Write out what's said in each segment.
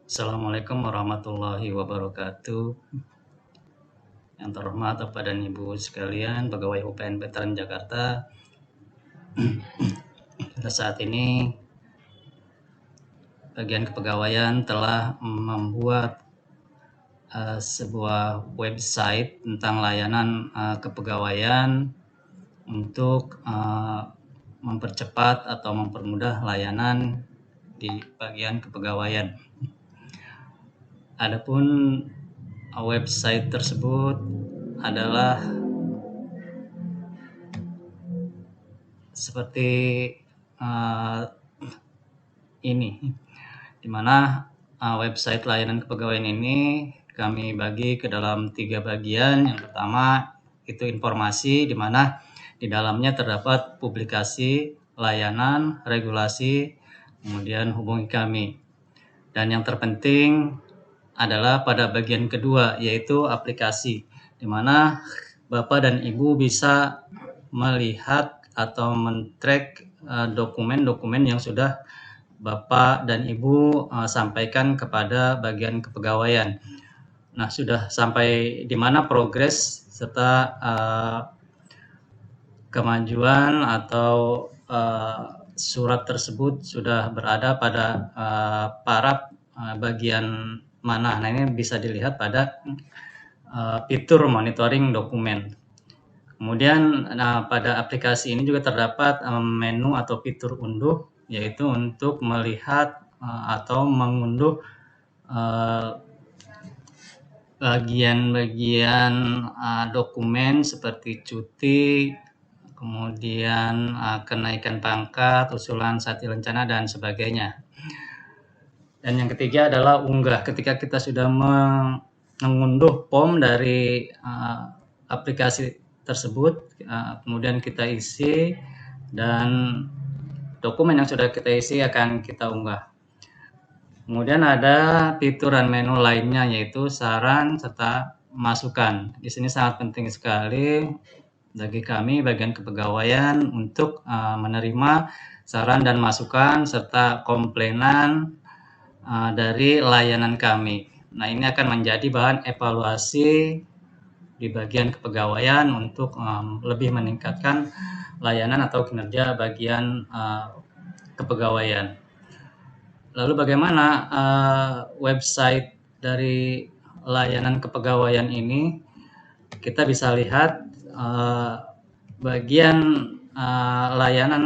Assalamualaikum warahmatullahi wabarakatuh. Yang terhormat Bapak dan Ibu sekalian, pegawai UPN Veteran Jakarta. Pada saat ini, bagian kepegawaian telah membuat sebuah website tentang layanan kepegawaian untuk mempercepat atau mempermudah layanan di bagian kepegawaian. Adapun website tersebut adalah seperti ini, dimana website layanan kepegawaian ini kami bagi ke dalam 3 bagian. Yang pertama itu informasi, dimana di dalamnya terdapat publikasi, layanan, regulasi, kemudian hubungi kami. Dan yang terpenting adalah pada bagian kedua, yaitu aplikasi, di mana Bapak dan Ibu bisa melihat atau men-track dokumen-dokumen yang sudah Bapak dan Ibu sampaikan kepada bagian kepegawaian. Nah, sudah sampai di mana progres serta kemajuan atau surat tersebut sudah berada pada paraf bagian mana. Nah, ini bisa dilihat pada fitur monitoring dokumen. Kemudian pada aplikasi ini juga terdapat menu atau fitur unduh, yaitu untuk melihat atau mengunduh bagian-bagian dokumen seperti cuti, kemudian kenaikan pangkat, usulan sati lencana, dan sebagainya. Dan yang ketiga adalah unggah. Ketika kita sudah mengunduh form dari aplikasi tersebut, kemudian kita isi, dan dokumen yang sudah kita isi akan kita unggah. Kemudian ada fitur dan menu lainnya, yaitu saran serta masukan. Di sini sangat penting sekali bagi kami bagian kepegawaian untuk menerima saran dan masukan serta komplainan dari layanan kami. Nah, ini akan menjadi bahan evaluasi di bagian kepegawaian untuk lebih meningkatkan layanan atau kinerja bagian kepegawaian. Lalu bagaimana website dari layanan kepegawaian ini? Kita bisa lihat bagian layanan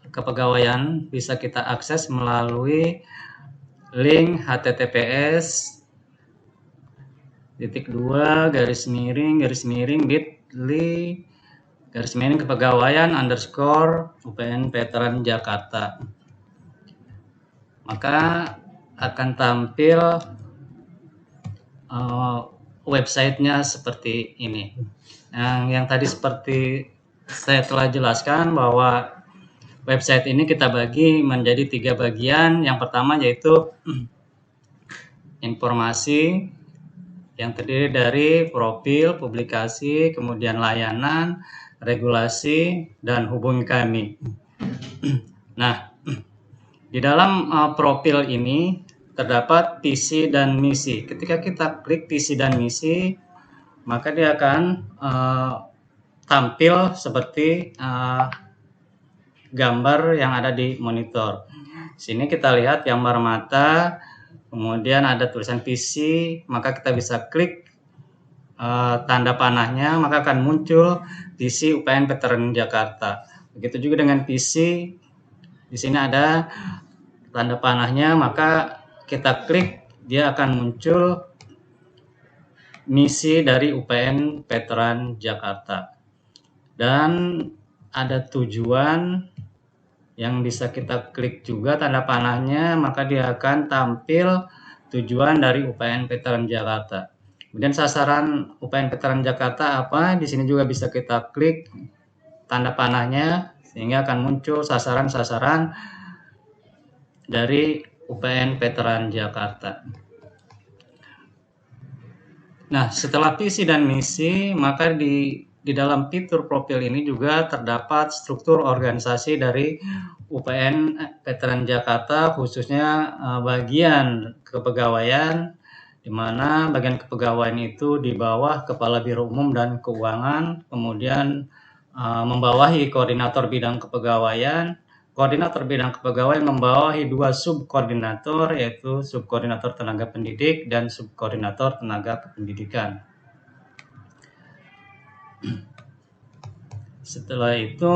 kepegawaian bisa kita akses melalui link https://bit.ly/kepegawaian_UPN Veteran Jakarta. Maka akan tampil websitenya seperti ini. Yang tadi seperti saya telah jelaskan bahwa website ini kita bagi menjadi 3 bagian. Yang pertama yaitu informasi, yang terdiri dari profil, publikasi, kemudian layanan, regulasi, dan hubungi kami. Nah, di dalam profil ini terdapat visi dan misi. Ketika kita klik visi dan misi, maka dia akan tampil seperti gambar yang ada di monitor. Sini kita lihat gambar mata, kemudian ada tulisan visi, maka kita bisa klik tanda panahnya, maka akan muncul visi UPN Veteran Jakarta. Begitu juga dengan visi. Di sini ada tanda panahnya, maka kita klik, dia akan muncul misi dari UPN Veteran Jakarta. Dan ada tujuan yang bisa kita klik juga tanda panahnya, maka dia akan tampil tujuan dari UPN Veteran Jakarta. Kemudian sasaran UPN Veteran Jakarta apa? Di sini juga bisa kita klik tanda panahnya, sehingga akan muncul sasaran-sasaran dari UPN Veteran Jakarta. Nah, setelah visi dan misi, maka di dalam fitur profil ini juga terdapat struktur organisasi dari UPN Veteran Jakarta, khususnya bagian kepegawaian, di mana bagian kepegawaian itu di bawah Kepala Biro Umum dan Keuangan, kemudian membawahi koordinator bidang kepegawaian. Koordinator bidang kepegawaian membawahi 2 subkoordinator, yaitu subkoordinator tenaga pendidik dan subkoordinator tenaga kependidikan. Setelah itu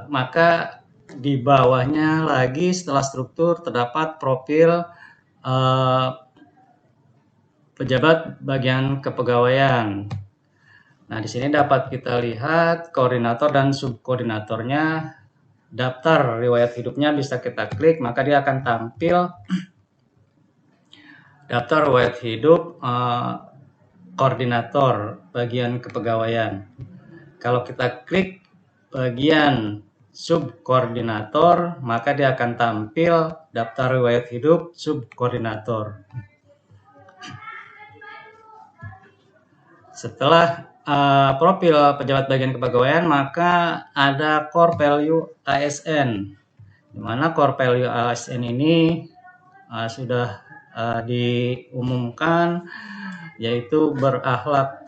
maka di bawahnya lagi setelah struktur terdapat profil pejabat bagian kepegawaian. Nah, di sini dapat kita lihat koordinator dan subkoordinatornya. Daftar riwayat hidupnya bisa kita klik, maka dia akan tampil daftar riwayat hidup koordinator bagian kepegawaian. Kalau kita klik bagian subkoordinator, maka dia akan tampil daftar riwayat hidup subkoordinator. Setelah profil pejabat bagian kepegawaian, maka ada core value ASN, di mana core value ASN ini sudah diumumkan, yaitu berakhlak,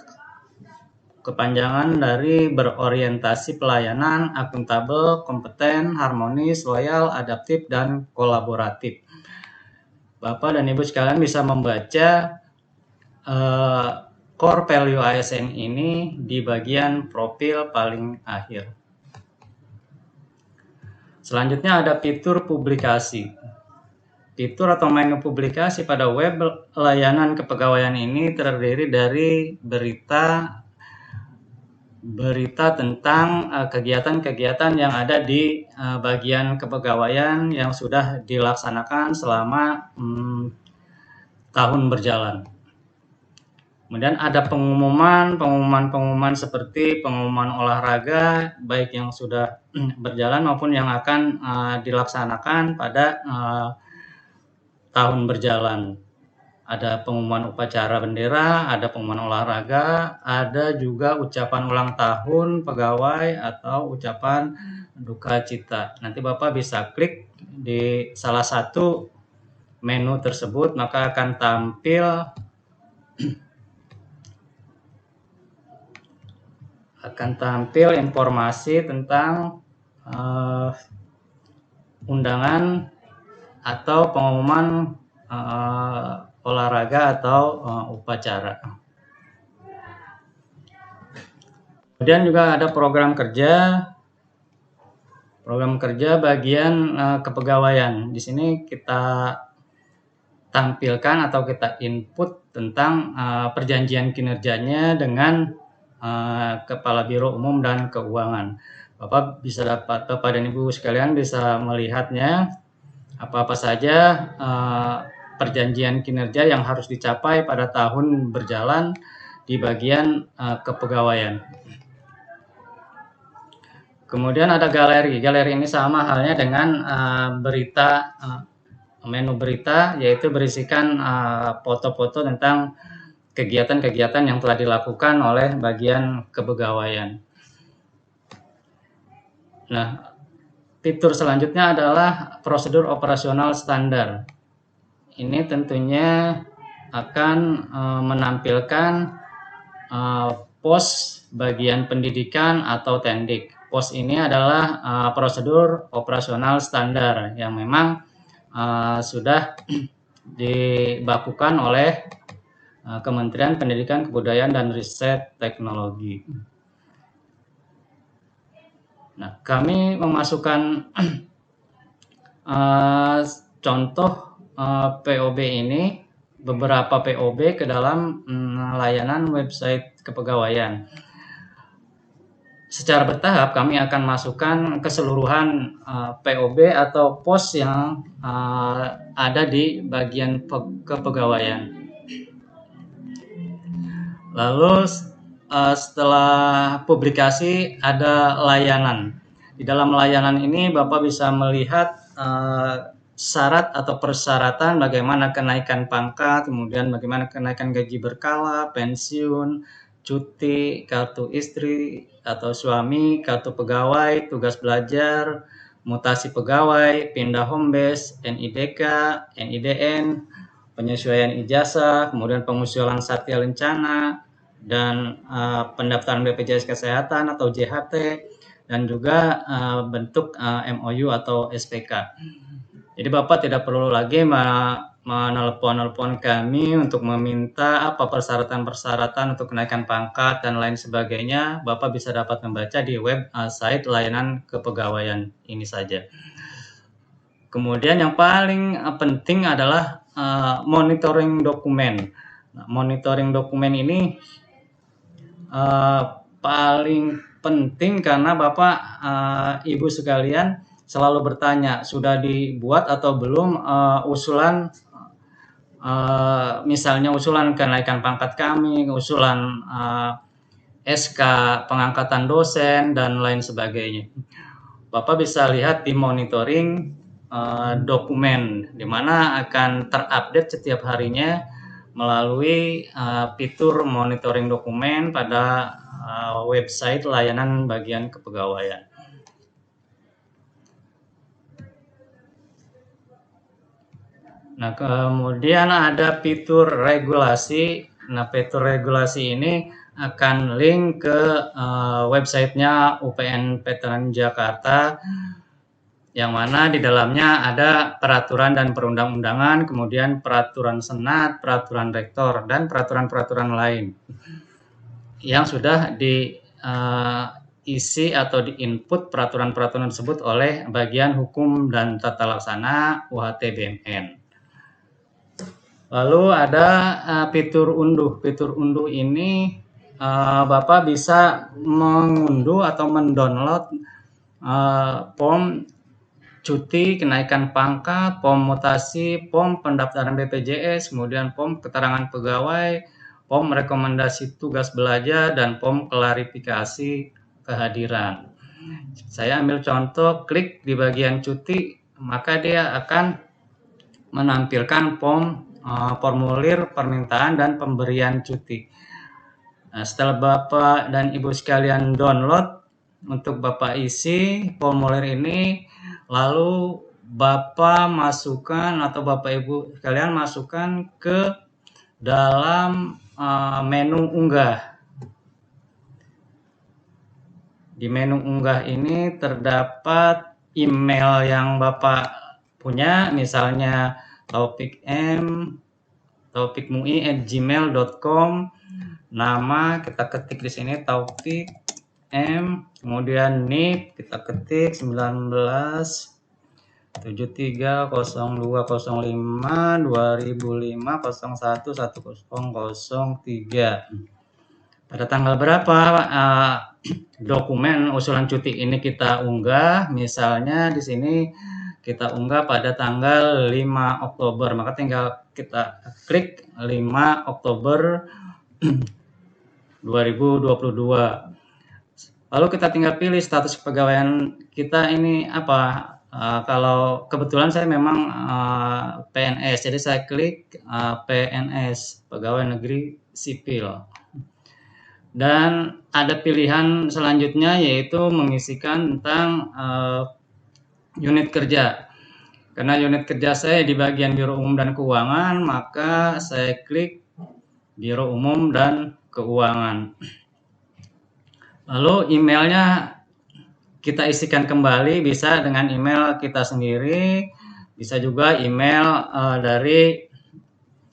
kepanjangan dari berorientasi pelayanan, akuntabel, kompeten, harmonis, loyal, adaptif, dan kolaboratif. Bapak dan Ibu sekalian bisa membaca core value ASN ini di bagian profil paling akhir. Selanjutnya ada fitur publikasi. Fitur atau menu publikasi pada web layanan kepegawaian ini terdiri dari berita tentang kegiatan-kegiatan yang ada di bagian kepegawaian yang sudah dilaksanakan selama tahun berjalan. Kemudian ada pengumuman seperti pengumuman olahraga, baik yang sudah berjalan maupun yang akan dilaksanakan pada tahun berjalan. Ada pengumuman upacara bendera, ada pengumuman olahraga, ada juga ucapan ulang tahun pegawai atau ucapan duka cita. Nanti Bapak bisa klik di salah satu menu tersebut, maka akan tampil informasi tentang undangan atau pengumuman olahraga atau upacara. Kemudian juga ada program kerja bagian kepegawaian. Di sini kita tampilkan atau kita input tentang perjanjian kinerjanya dengan Kepala Biro Umum dan Keuangan. Bapak dan Ibu sekalian bisa melihatnya apa-apa saja perjanjian kinerja yang harus dicapai pada tahun berjalan di bagian kepegawaian. Kemudian ada galeri. Galeri ini sama halnya dengan menu berita, yaitu berisikan foto-foto tentang kegiatan-kegiatan yang telah dilakukan oleh bagian kepegawaian. Nah, fitur selanjutnya adalah prosedur operasional standar. Ini tentunya akan menampilkan pos bagian pendidikan atau tendik. Pos ini adalah prosedur operasional standar yang memang sudah dibakukan oleh Kementerian Pendidikan, Kebudayaan, dan Riset Teknologi. Nah, kami memasukkan contoh POB ini, beberapa POB ke dalam layanan website kepegawaian. Secara bertahap kami akan masukkan keseluruhan POB atau pos yang ada di bagian kepegawaian. Lalu setelah publikasi ada layanan. Di dalam layanan ini Bapak bisa melihat syarat atau persyaratan bagaimana kenaikan pangkat, kemudian bagaimana kenaikan gaji berkala, pensiun, cuti, kartu istri atau suami, kartu pegawai, tugas belajar, mutasi pegawai, pindah home base, NIDK, NIDN, penyesuaian ijazah, kemudian pengusulan satya lencana, dan pendaftaran BPJS Kesehatan atau JHT, dan juga bentuk MOU atau SPK. Jadi Bapak tidak perlu lagi menelpon kami untuk meminta apa persyaratan-persyaratan untuk kenaikan pangkat dan lain sebagainya. Bapak bisa dapat membaca di website layanan kepegawaian ini saja. Kemudian yang paling penting adalah monitoring dokumen. Nah, monitoring dokumen ini paling penting karena Bapak Ibu sekalian selalu bertanya, sudah dibuat atau belum usulan, misalnya usulan kenaikan pangkat kami, usulan SK pengangkatan dosen, dan lain sebagainya. Bapak bisa lihat di monitoring dokumen, di mana akan terupdate setiap harinya melalui fitur monitoring dokumen pada website layanan bagian kepegawaian. Nah, kemudian ada fitur regulasi. Nah, fitur regulasi ini akan link ke websitenya UPN Veteran Jakarta, yang mana di dalamnya ada peraturan dan perundang-undangan, kemudian peraturan senat, peraturan rektor, dan peraturan-peraturan lain yang sudah diisi atau diinput peraturan-peraturan tersebut oleh bagian hukum dan tata laksana UHT BMN. Lalu ada fitur unduh. Fitur unduh ini Bapak bisa mengunduh atau mendownload form cuti, kenaikan pangkat, form mutasi, form pendaftaran BPJS, kemudian form keterangan pegawai, form rekomendasi tugas belajar, dan form klarifikasi kehadiran. Saya ambil contoh, klik di bagian cuti, maka dia akan menampilkan form formulir permintaan dan pemberian cuti. Nah, setelah Bapak dan Ibu sekalian download, untuk Bapak isi formulir ini, lalu Bapak masukkan atau Bapak Ibu sekalian masukkan ke dalam menu unggah. Di menu unggah ini terdapat email yang Bapak punya, misalnya taufikmui@gmail.com. Nama kita ketik di sini Taufik M, kemudian NIP kita ketik 1973052005011003. Pada tanggal berapa dokumen usulan cuti ini kita unggah? Misalnya di sini kita unggah pada tanggal 5 Oktober, maka tinggal kita klik 5 Oktober 2022. Lalu kita tinggal pilih status kepegawaian kita ini apa. Kalau kebetulan saya memang PNS, jadi saya klik PNS, Pegawai Negeri Sipil. Dan ada pilihan selanjutnya, yaitu mengisikan tentang unit kerja. Karena unit kerja saya di bagian Biro Umum dan Keuangan, maka saya klik Biro Umum dan Keuangan. Lalu emailnya kita isikan kembali, bisa dengan email kita sendiri, bisa juga email dari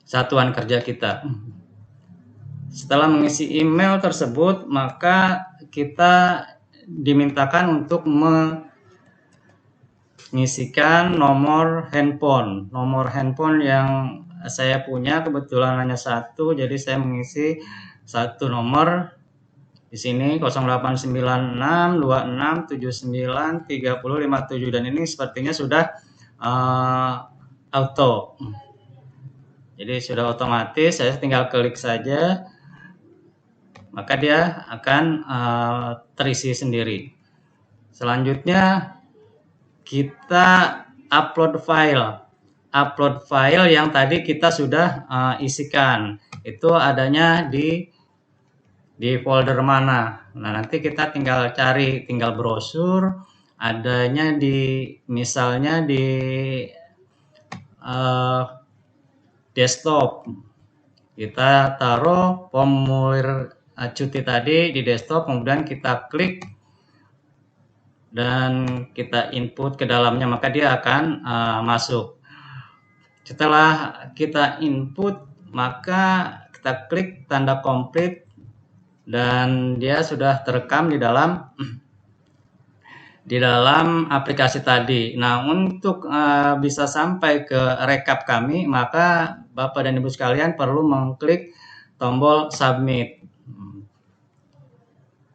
satuan kerja kita. Setelah mengisi email tersebut, maka kita dimintakan untuk mengisikan nomor handphone. Nomor handphone yang saya punya kebetulan hanya satu, jadi saya mengisi satu nomor di sini 089626793057, dan ini sepertinya sudah auto. Jadi sudah otomatis, saya tinggal klik saja, maka dia akan terisi sendiri. Selanjutnya kita upload file yang tadi kita sudah isikan. Itu adanya di folder mana. Nah, nanti kita tinggal cari, tinggal brosur adanya misalnya di desktop. Kita taruh formulir cuti tadi di desktop, kemudian kita klik dan kita input ke dalamnya, maka dia akan masuk. Setelah kita input, maka kita klik tanda komplit dan dia sudah terekam di dalam aplikasi tadi. Nah, untuk bisa sampai ke rekap kami, maka Bapak dan Ibu sekalian perlu mengklik tombol submit.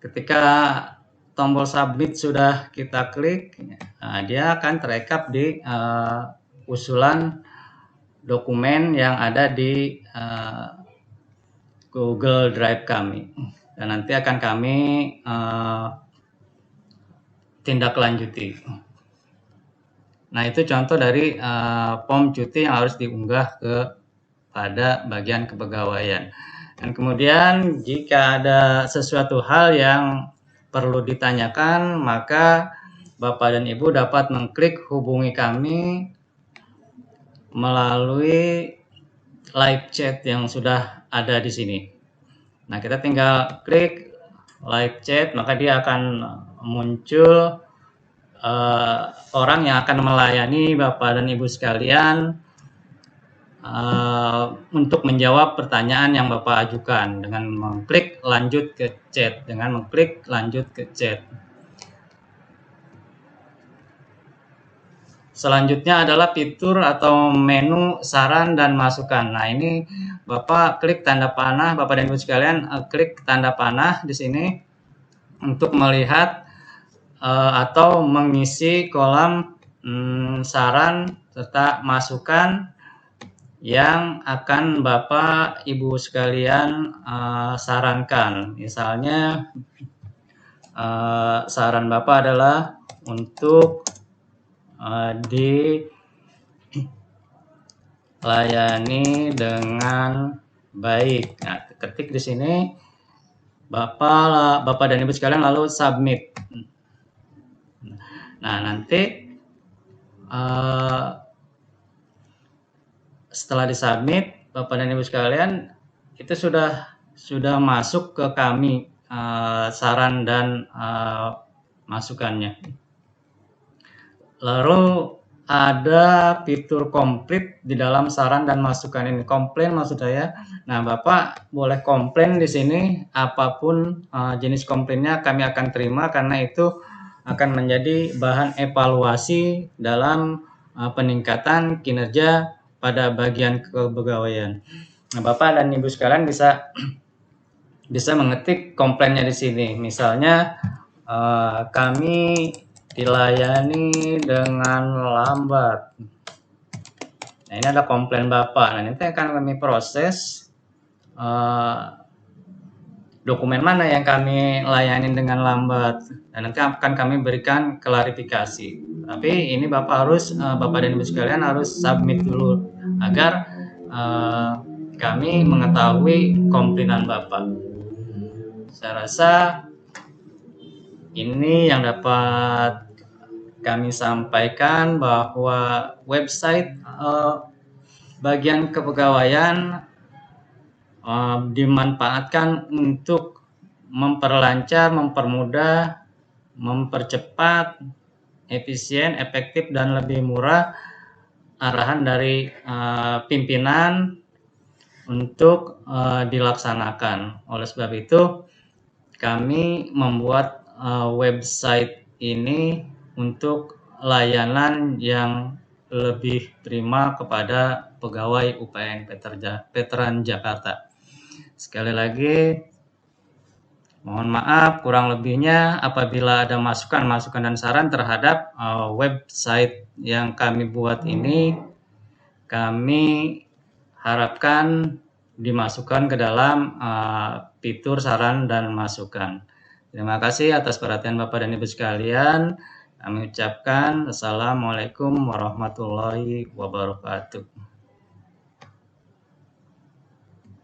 Ketika tombol submit sudah kita klik, dia akan terekap di usulan dokumen yang ada di Google Drive kami. Dan nanti akan kami tindak lanjuti. Nah, itu contoh dari form cuti yang harus diunggah pada bagian kepegawaian. Dan kemudian jika ada sesuatu hal yang perlu ditanyakan, maka Bapak dan Ibu dapat mengklik hubungi kami melalui live chat yang sudah ada di sini. Nah, kita tinggal klik live chat, maka dia akan muncul orang yang akan melayani Bapak dan Ibu sekalian untuk menjawab pertanyaan yang Bapak ajukan dengan mengklik lanjut ke chat, Selanjutnya adalah fitur atau menu saran dan masukan. Nah, ini Bapak klik tanda panah, Bapak dan Ibu sekalian klik tanda panah di sini untuk melihat atau mengisi kolom saran serta masukan yang akan Bapak Ibu sekalian sarankan. Misalnya saran Bapak adalah untuk dilayani dengan baik. Nah, ketik di sini Bapak dan Ibu sekalian lalu submit. Nah, nanti setelah disubmit, Bapak dan Ibu sekalian, itu sudah masuk ke kami saran dan masukannya. Lalu ada fitur komplit di dalam saran dan masukan ini. Komplain maksud saya. Nah, Bapak boleh komplain di sini, apapun jenis komplainnya kami akan terima karena itu akan menjadi bahan evaluasi dalam peningkatan kinerja pada bagian kepegawaian. Nah, Bapak dan Ibu sekalian bisa mengetik komplainnya di sini. Misalnya kami dilayani dengan lambat. Nah, ini ada komplain Bapak. Nah, nanti akan kami proses dokumen mana yang kami layani dengan lambat, dan nanti akan kami berikan klarifikasi. Tapi ini Bapak dan Ibu sekalian harus submit dulu agar kami mengetahui komplainan Bapak. Saya rasa ini yang dapat kami sampaikan, bahwa website bagian kepegawaian dimanfaatkan untuk memperlancar, mempermudah, mempercepat, efisien, efektif, dan lebih murah arahan dari pimpinan untuk dilaksanakan. Oleh sebab itu, kami membuat website ini untuk layanan yang lebih prima kepada pegawai UPN Veteran Jakarta. Sekali lagi, mohon maaf kurang lebihnya apabila ada masukan dan saran terhadap website yang kami buat ini. Kami harapkan dimasukkan ke dalam fitur saran dan masukan. Terima kasih atas perhatian Bapak dan Ibu sekalian. Kami ucapkan Assalamualaikum warahmatullahi wabarakatuh.